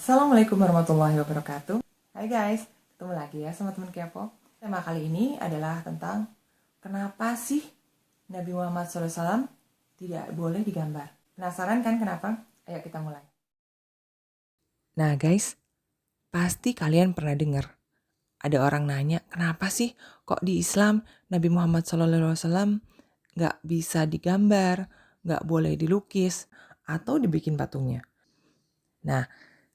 Assalamualaikum warahmatullahi wabarakatuh. Hai guys, ketemu lagi ya sama teman kepo. Tema kali ini adalah tentang kenapa sih Nabi Muhammad SAW tidak boleh digambar. Penasaran kan kenapa? Ayo kita mulai. Nah guys, pasti kalian pernah dengar ada orang nanya, kenapa sih kok di Islam Nabi Muhammad SAW nggak bisa digambar, nggak boleh dilukis, atau dibikin patungnya? Nah,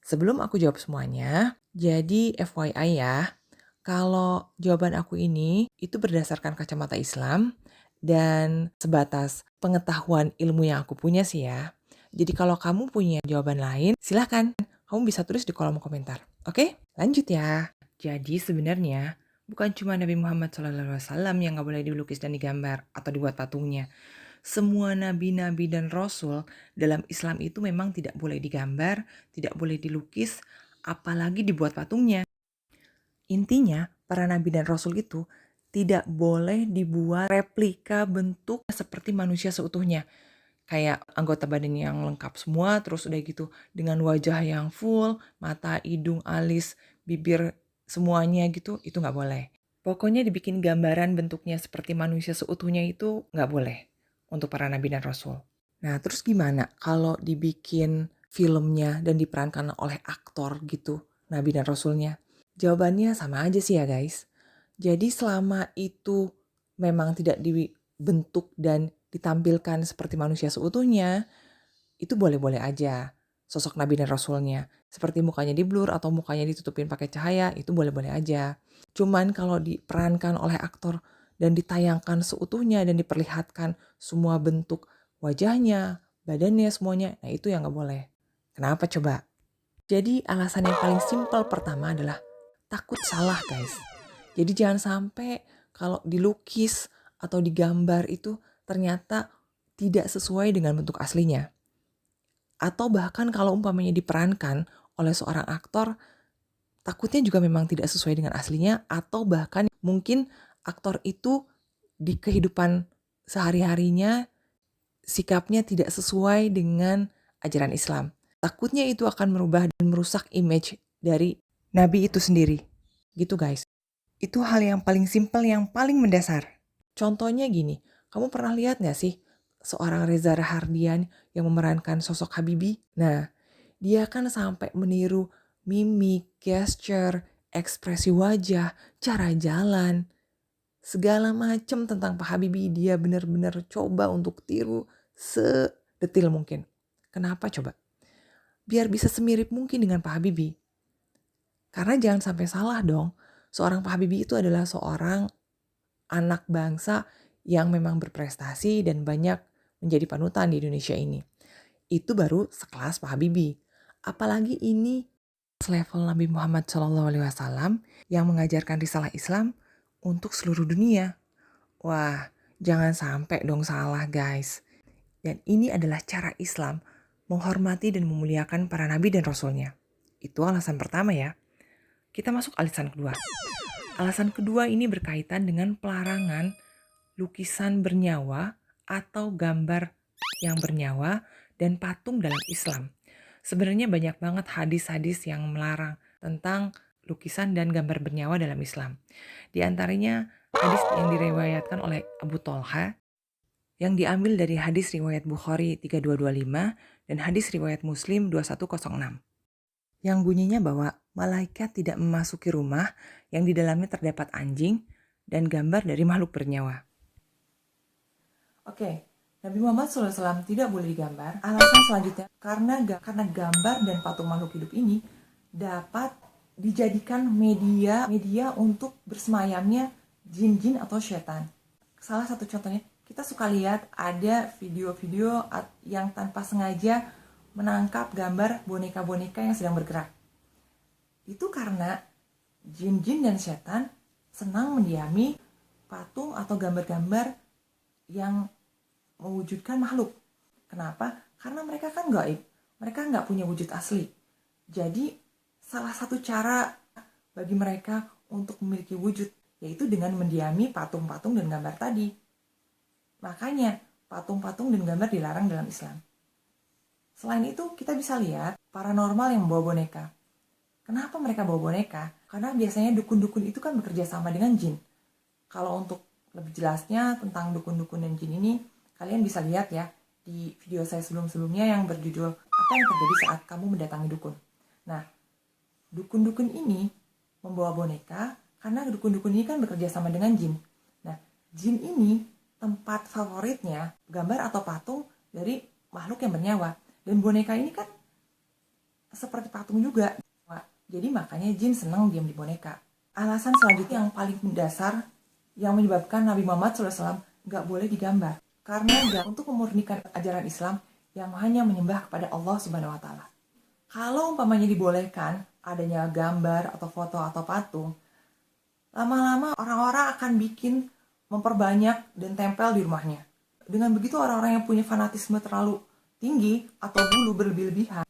sebelum aku jawab semuanya, jadi FYI ya, kalau jawaban aku ini itu berdasarkan kacamata Islam dan sebatas pengetahuan ilmu yang aku punya sih ya. Jadi kalau kamu punya jawaban lain, silahkan. Kamu bisa tulis di kolom komentar. Oke, lanjut ya. Jadi sebenarnya bukan cuma Nabi Muhammad SAW yang gak boleh dilukis dan digambar atau dibuat patungnya. Semua nabi-nabi dan rasul dalam Islam itu memang tidak boleh digambar, tidak boleh dilukis, apalagi dibuat patungnya. Intinya, para nabi dan rasul itu tidak boleh dibuat replika bentuk seperti manusia seutuhnya. Kayak anggota badan yang lengkap semua, terus udah gitu dengan wajah yang full, mata, hidung, alis, bibir, semuanya gitu, itu nggak boleh. Pokoknya dibikin gambaran bentuknya seperti manusia seutuhnya itu nggak boleh untuk para nabi dan rasul. Nah terus gimana kalau dibikin filmnya dan diperankan oleh aktor gitu, nabi dan rasulnya? Jawabannya sama aja sih ya guys. Jadi selama itu memang tidak dibentuk dan ditampilkan seperti manusia seutuhnya, itu boleh-boleh aja sosok nabi dan rasulnya. Seperti mukanya di blur atau mukanya ditutupin pakai cahaya, itu boleh-boleh aja. Cuman kalau diperankan oleh aktor dan ditayangkan seutuhnya dan diperlihatkan semua bentuk wajahnya, badannya, semuanya, nah itu yang gak boleh. Kenapa coba? Jadi alasan yang paling simpel pertama adalah takut salah guys. Jadi jangan sampai kalau dilukis atau digambar itu ternyata tidak sesuai dengan bentuk aslinya. Atau bahkan kalau umpamanya diperankan oleh seorang aktor, takutnya juga memang tidak sesuai dengan aslinya, atau bahkan mungkin aktor itu di kehidupan sehari-harinya sikapnya tidak sesuai dengan ajaran Islam. Takutnya itu akan merubah dan merusak image dari Nabi itu sendiri. Gitu guys. Itu hal yang paling simpel, yang paling mendasar. Contohnya gini, kamu pernah lihat gak sih seorang Reza Rahardian yang memerankan sosok Habibie? Nah, dia kan sampai meniru mimik, gesture, ekspresi wajah, cara jalan, segala macam tentang Pak Habibie dia benar-benar coba untuk tiru sedetil mungkin. Kenapa coba? Biar bisa semirip mungkin dengan Pak Habibie. Karena jangan sampai salah dong, seorang Pak Habibie itu adalah seorang anak bangsa yang memang berprestasi dan banyak menjadi panutan di Indonesia ini. Itu baru sekelas Pak Habibie. Apalagi ini level Nabi Muhammad SAW yang mengajarkan risalah Islam untuk seluruh dunia. Wah, jangan sampai dong salah guys. Dan ini adalah cara Islam menghormati dan memuliakan para nabi dan rasulnya. Itu alasan pertama ya. Kita masuk alasan kedua. Alasan kedua ini berkaitan dengan pelarangan lukisan bernyawa atau gambar yang bernyawa dan patung dalam Islam. Sebenarnya banyak banget hadis-hadis yang melarang tentang lukisan dan gambar bernyawa dalam Islam. Di antaranya hadis yang diriwayatkan oleh Abu Tolha yang diambil dari hadis riwayat Bukhari 3225 dan hadis riwayat Muslim 2106. Yang bunyinya bahwa malaikat tidak memasuki rumah yang di dalamnya terdapat anjing dan gambar dari makhluk bernyawa. Oke, Nabi Muhammad SAW tidak boleh digambar. Alasan selanjutnya, karena gambar dan patung makhluk hidup ini dapat dijadikan media untuk bersemayamnya jin-jin atau setan. Salah satu contohnya, kita suka lihat ada video-video yang tanpa sengaja menangkap gambar boneka-boneka yang sedang bergerak. Itu karena jin-jin dan setan senang mendiami patung atau gambar-gambar yang mewujudkan makhluk. Kenapa? Karena mereka kan gaib. Mereka nggak punya wujud asli. Jadi salah satu cara bagi mereka untuk memiliki wujud yaitu dengan mendiami patung-patung dan gambar tadi. Makanya patung-patung dan gambar dilarang dalam Islam. Selain itu kita bisa lihat paranormal yang membawa boneka. Kenapa mereka bawa boneka? Karena biasanya dukun-dukun itu kan bekerja sama dengan jin. Kalau untuk lebih jelasnya tentang dukun-dukun dan jin ini, kalian bisa lihat ya di video saya sebelum-sebelumnya yang berjudul Apa yang terjadi saat kamu mendatangi dukun. Nah, dukun-dukun ini membawa boneka karena dukun-dukun ini kan bekerja sama dengan jin. Nah, jin ini tempat favoritnya gambar atau patung dari makhluk yang bernyawa. Dan boneka ini kan seperti patung juga. Jadi makanya jin senang diam di boneka. Alasan selanjutnya yang paling mendasar yang menyebabkan Nabi Muhammad SAW nggak boleh digambar. Karena untuk memurnikan ajaran Islam yang hanya menyembah kepada Allah Subhanahu wa Ta'ala. Kalau umpamanya dibolehkan adanya gambar atau foto atau patung, lama-lama orang-orang akan memperbanyak dan tempel di rumahnya. Dengan begitu orang-orang yang punya fanatisme terlalu tinggi atau dulu berlebih-lebihan,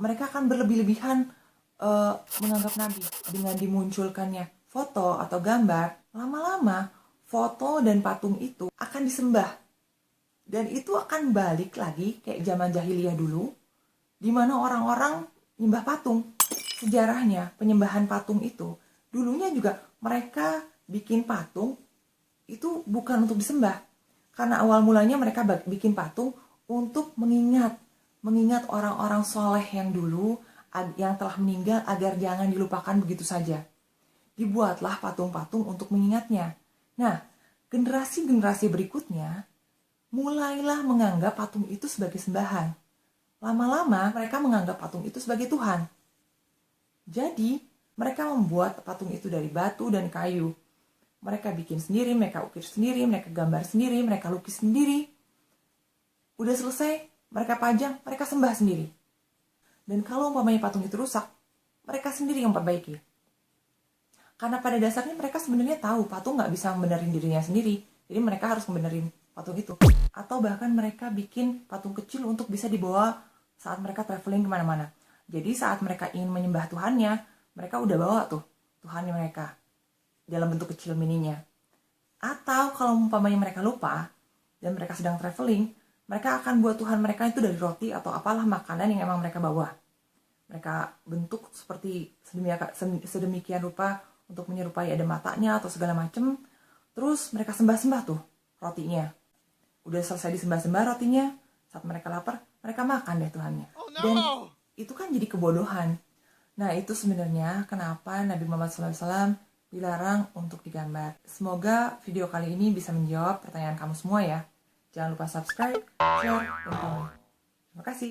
mereka akan berlebih-lebihan menganggap Nabi. Dengan dimunculkannya foto atau gambar, lama-lama foto dan patung itu akan disembah. Dan itu akan balik lagi kayak zaman jahiliyah dulu, di mana orang-orang nyembah patung. Sejarahnya penyembahan patung itu, dulunya juga mereka bikin patung itu bukan untuk disembah. Karena awal mulanya mereka bikin patung untuk mengingat orang-orang soleh yang dulu yang telah meninggal agar jangan dilupakan begitu saja. Dibuatlah patung-patung untuk mengingatnya. Nah, generasi-generasi berikutnya mulailah menganggap patung itu sebagai sembahan. Lama-lama mereka menganggap patung itu sebagai Tuhan. Jadi, mereka membuat patung itu dari batu dan kayu. Mereka bikin sendiri, mereka ukir sendiri, mereka gambar sendiri, mereka lukis sendiri. Udah selesai, mereka pajang, mereka sembah sendiri. Dan kalau umpamanya patung itu rusak, mereka sendiri yang perbaiki. Karena pada dasarnya mereka sebenarnya tahu patung nggak bisa membenerin dirinya sendiri. Jadi mereka harus membenerin patung itu. Atau bahkan mereka bikin patung kecil untuk bisa dibawa saat mereka traveling kemana-mana. Jadi saat mereka ingin menyembah Tuhannya, mereka udah bawa tuh Tuhannya mereka dalam bentuk kecil mininya. Atau kalau umpamanya mereka lupa dan mereka sedang traveling, mereka akan buat Tuhan mereka itu dari roti atau apalah makanan yang emang mereka bawa. Mereka bentuk seperti sedemikian rupa untuk menyerupai ada matanya atau segala macem. Terus mereka sembah-sembah tuh rotinya. Udah selesai disembah-sembah rotinya, saat mereka lapar, mereka makan deh Tuhannya. Dan itu kan jadi kebodohan. Nah, itu sebenarnya kenapa Nabi Muhammad SAW dilarang untuk digambar. Semoga video kali ini bisa menjawab pertanyaan kamu semua ya. Jangan lupa subscribe, share, dan komen. Terima kasih.